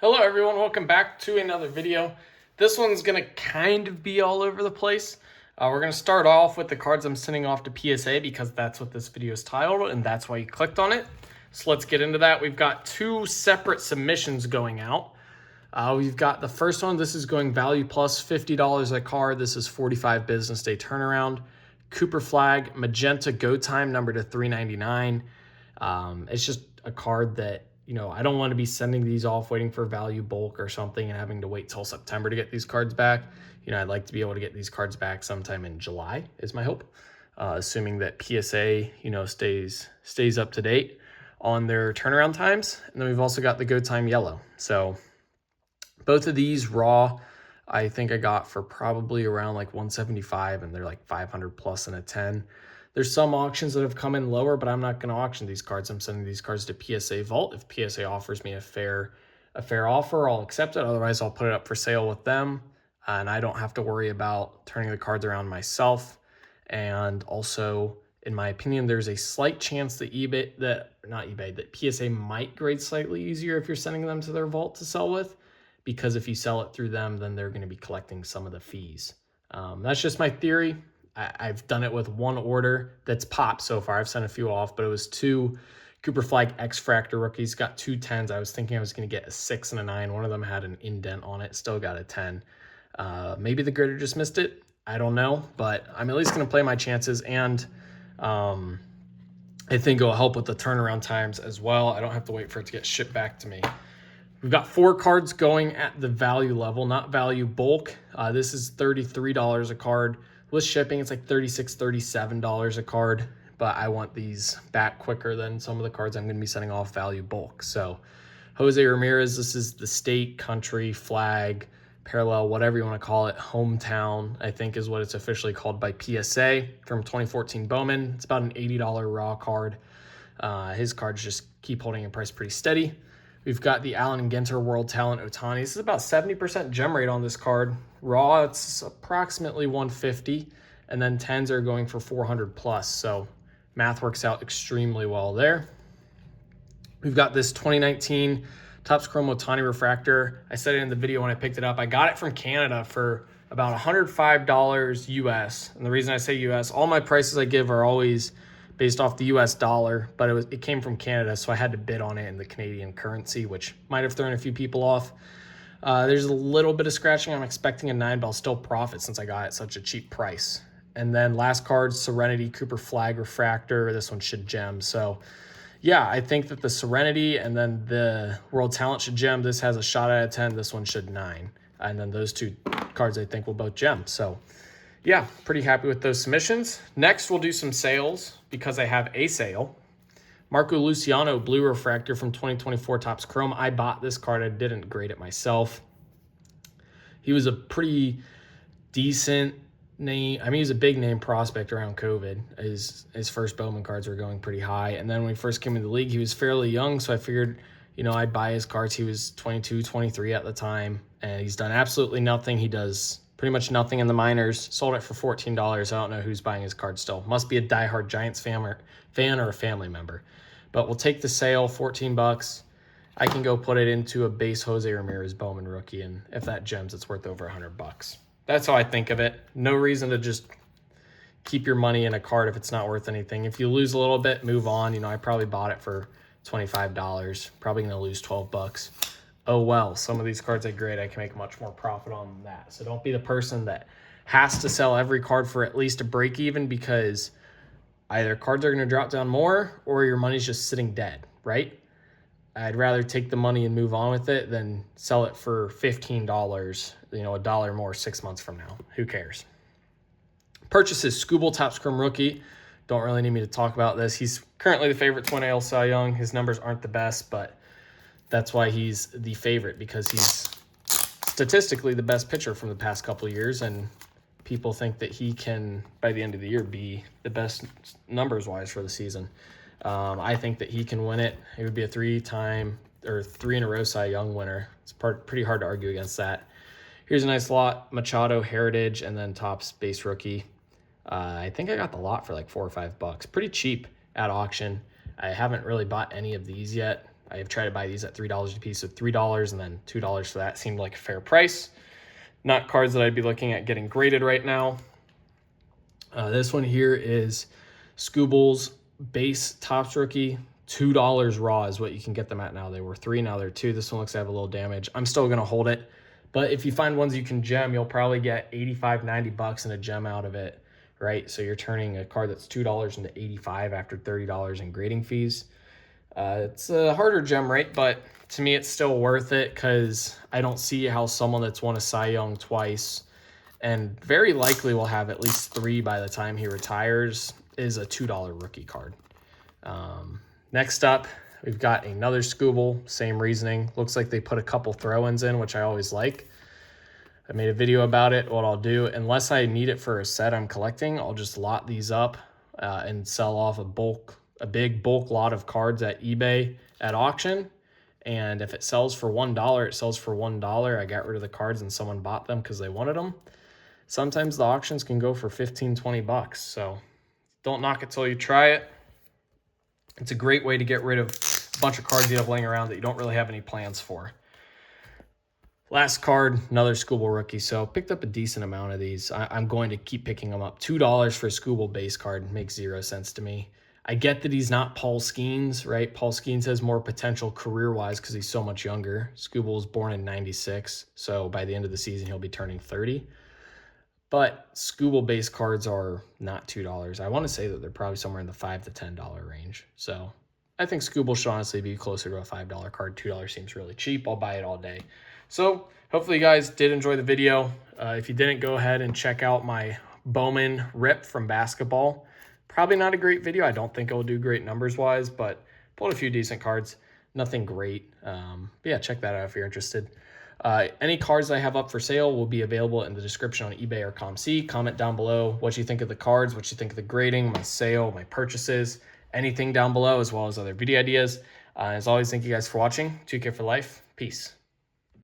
Hello everyone, welcome back to another video. This one's gonna kind of be all over the place. We're gonna start off with the cards I'm sending off to PSA because that's what this video is titled and that's why you clicked on it. So let's get into that. We've got two separate submissions going out. We've got the first one, this is going value plus $50 a card. This is 45 business day turnaround. Cooper Flag, Magenta Go Time, number to 399. It's just a card that, I don't want to be sending these off waiting for value bulk or something and having to wait till September to get these cards back. I'd like to be able to get these cards back sometime in July is my hope, assuming that PSA, stays up to date on their turnaround times. And then we've also got the Go Time Yellow. So both of these raw, I think I got for probably around like 175 and they're like 500 plus in a 10. There's some auctions that have come in lower, but I'm not going to auction these cards. I'm sending these cards to PSA Vault. If PSA offers me a fair offer, I'll accept it. Otherwise, I'll put it up for sale with them, and I don't have to worry about turning the cards around myself. And also, in my opinion, there's a slight chance that that PSA might grade slightly easier if you're sending them to their vault to sell with, because if you sell it through them, then they're going to be collecting some of the fees. That's just my theory. I've done it with one order that's popped so far. I've sent a few off, but it was two Cooper Flag X-Fractor rookies. Got two 10s. I was thinking I was going to get a 6 and a 9. One of them had an indent on it. Still got a 10. Maybe the grader just missed it. I don't know, but I'm at least going to play my chances, and I think it'll help with the turnaround times as well. I don't have to wait for it to get shipped back to me. We've got 4 cards going at the value level, not value bulk. This is $33 a card. With shipping, it's like $36, $37 a card, but I want these back quicker than some of the cards I'm going to be sending off value bulk. So Jose Ramirez, this is the state, country, flag, parallel, whatever you want to call it, hometown, I think is what it's officially called by PSA, from 2014 Bowman. It's about an $80 raw card. His cards just keep holding in price pretty steady. We've got the Allen Ginter World Talent Otani. This is about 70% gem rate on this card. Raw, it's approximately 150, and then 10s are going for 400 plus. So math works out extremely well there. We've got this 2019 Topps Chrome Otani Refractor. I said it in the video when I picked it up. I got it from Canada for about $105 US. And the reason I say US, all my prices I give are always based off the US dollar, but it came from Canada, so I had to bid on it in the Canadian currency, which might have thrown a few people off. There's a little bit of scratching. I'm expecting a 9, but I'll still profit since I got it at such a cheap price. And then last card, Serenity Cooper Flag Refractor. This one should gem. So yeah, I think that the Serenity and then the World Talent should gem. This has a shot at a 10. This one should 9. And then those two cards I think will both gem. So yeah, pretty happy with those submissions. Next, we'll do some sales because I have a sale. Marco Luciano Blue Refractor from 2024 Topps Chrome. I bought this card. I didn't grade it myself. He was a pretty decent name. I mean, he was a big name prospect around COVID. His first Bowman cards were going pretty high. And then when he first came into the league, he was fairly young. So I figured, I'd buy his cards. He was 22, 23 at the time. And he's done absolutely nothing. He does pretty much nothing in the minors. Sold it for $14. I don't know who's buying his card still. Must be a diehard Giants fan or a family member. But we'll take the sale, $14. I can go put it into a base Jose Ramirez Bowman rookie, and if that gems, it's worth over $100. That's how I think of it. No reason to just keep your money in a card if it's not worth anything. If you lose a little bit, move on. I probably bought it for $25. Probably going to lose $12. Oh well, some of these cards I grade, I can make much more profit on that. So don't be the person that has to sell every card for at least a break even, because either cards are going to drop down more or your money's just sitting dead, right? I'd rather take the money and move on with it than sell it for $15, a dollar more 6 months from now. Who cares? Purchases, Skubal Topps Chrome Rookie. Don't really need me to talk about this. He's currently the favorite Twin AL Cy Young. His numbers aren't the best, but that's why he's the favorite, because he's statistically the best pitcher from the past couple of years, and people think that he can, by the end of the year, be the best numbers-wise for the season. I think that he can win it. He would be a 3-in-a-row Cy Young winner. It's pretty hard to argue against that. Here's a nice lot, Machado Heritage, and then Topps base rookie. I think I got the lot for like $4 or $5. Pretty cheap at auction. I haven't really bought any of these yet. I've tried to buy these at $3 a piece, so $3 and then $2 for that seemed like a fair price. Not cards that I'd be looking at getting graded right now. This one here is Skubal's base Topps rookie. $2 raw is what you can get them at now. They were $3, now they're $2. This one looks to have a little damage. I'm still going to hold it. But if you find ones you can gem, you'll probably get 85, 90 bucks in a gem out of it, right? So you're turning a card that's $2 into 85 after $30 in grading fees. It's a harder gem rate, but to me it's still worth it because I don't see how someone that's won a Cy Young twice and very likely will have at least 3 by the time he retires is a $2 rookie card. Next up, we've got another Skubal, same reasoning. Looks like they put a couple throw-ins in, which I always like. I made a video about it. What I'll do, unless I need it for a set I'm collecting, I'll just lot these up and sell off a big bulk lot of cards at eBay at auction. And if it sells for $1, it sells for $1. I got rid of the cards and someone bought them because they wanted them. Sometimes the auctions can go for 15, 20 bucks. So don't knock it till you try it. It's a great way to get rid of a bunch of cards you have laying around that you don't really have any plans for. Last card, another Skubal rookie. So picked up a decent amount of these. I'm going to keep picking them up. $2 for a Skubal base card makes 0 sense to me. I get that he's not Paul Skeens, right? Paul Skeens has more potential career-wise because he's so much younger. Skubal was born in '96, so by the end of the season, he'll be turning 30. But Skubal base cards are not $2. I want to say that they're probably somewhere in the $5 to $10 range. So I think Skubal should honestly be closer to a $5 card. $2 seems really cheap. I'll buy it all day. So hopefully you guys did enjoy the video. If you didn't, go ahead and check out my Bowman rip from basketball. Probably not a great video. I don't think it will do great numbers-wise, but pulled a few decent cards. Nothing great. But yeah, check that out if you're interested. Any cards I have up for sale will be available in the description on eBay or ComC. Comment down below what you think of the cards, what you think of the grading, my sale, my purchases, anything down below, as well as other video ideas. As always, thank you guys for watching. 2K for life. Peace.